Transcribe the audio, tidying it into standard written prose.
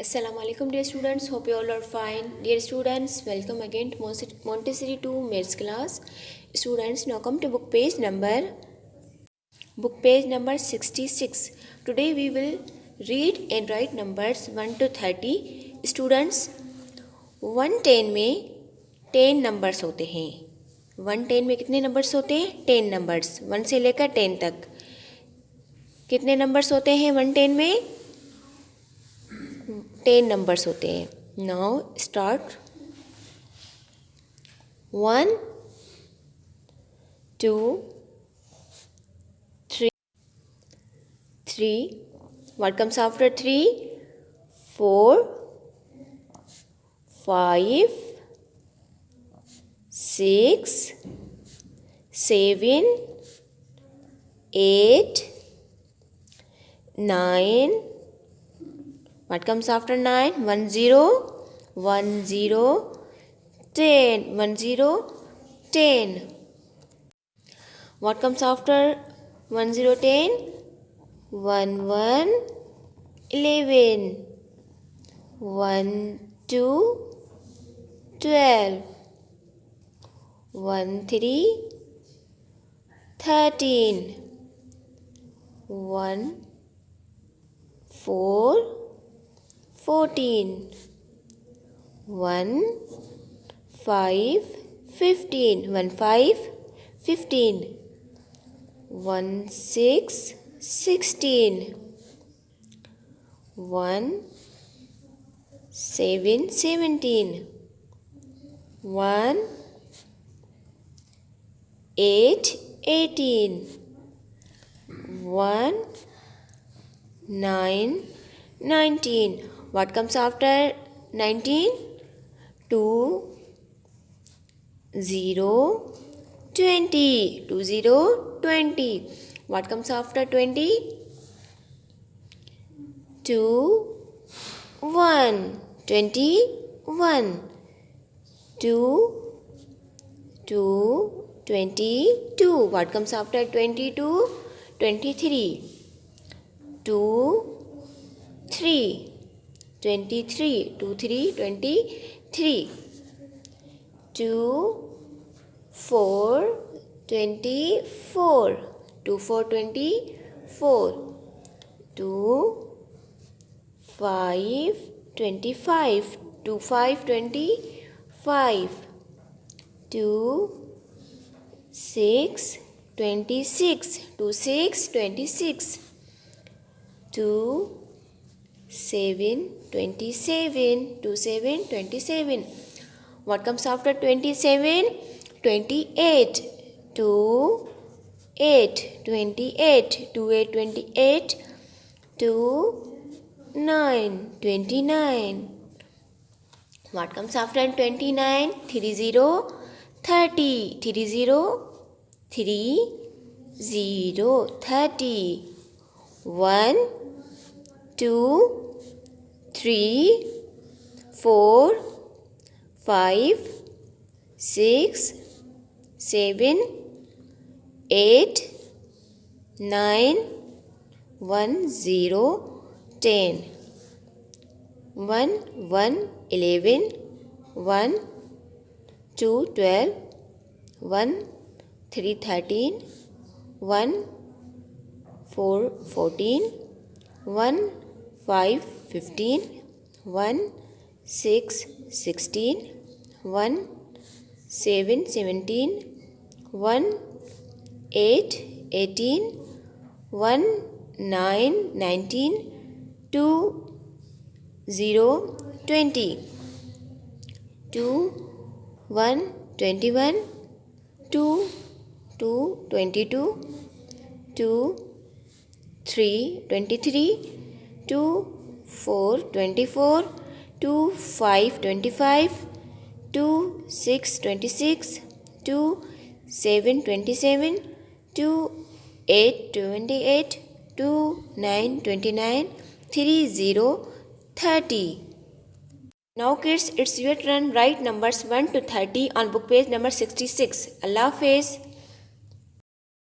Assalamu alaikum dear students, hope you all are fine. Dear students, welcome again to Montessori 2 maths class. Students, now come to book page number 66. Today we will read and write numbers 1 to 30. Students, 110 में 10 numbers होते हैं. 110 में कितने numbers होते हैं? 10 numbers. 1 से लेकर 10 तक कितने नंबर्स होते हैं? 110 में 10 नंबर्स होते हैं. Now start. 1 2 3. What comes after 3? 4 5 6 7 8 9. What comes after 9? 1 0 1 0 10. 1 0 10. What comes after 1 0 10? 1 1 11. 1 2 12. 1 3 13. 1 4 14. 1 5 15. 1 5 15. 1 6 16. 1 7 17. 1 8 18. 1 9 19. What comes after 19? 2 0 20. 2 0 20. What comes after 20? 2 1 21. 2 2 22. What comes after 22? 23. 2 3 23. 2 3 23. 2 4 24. 2 4 24. 2 5 25. 2 5 25. 2 6 26. 2 6 26. 2 7 27. 2 7 27. What comes after 27? 28. 2 8 28. 2 8 28. 2 9 29. What comes after 29? 3 0 30. 3 0 3 0 30. 1 2 3 4 5 6 7 8 9 1 0 10. 1 1 11. 1 2 12. 1 3 13. 1 4 14. 1 5 15. 1 6 16. 1 7 17. 1 8 18. 1 9 19. 2 0 20. 2 1 21. 2 2 22. 2 3 23. 2 4 24. 2 5 25. 2 6 26. 2 7 27. 2 8 28. 2 9 29. 3 0 30. Now kids, it's your turn. Write numbers 1 to 30 on book page number 66. Allah Hafiz.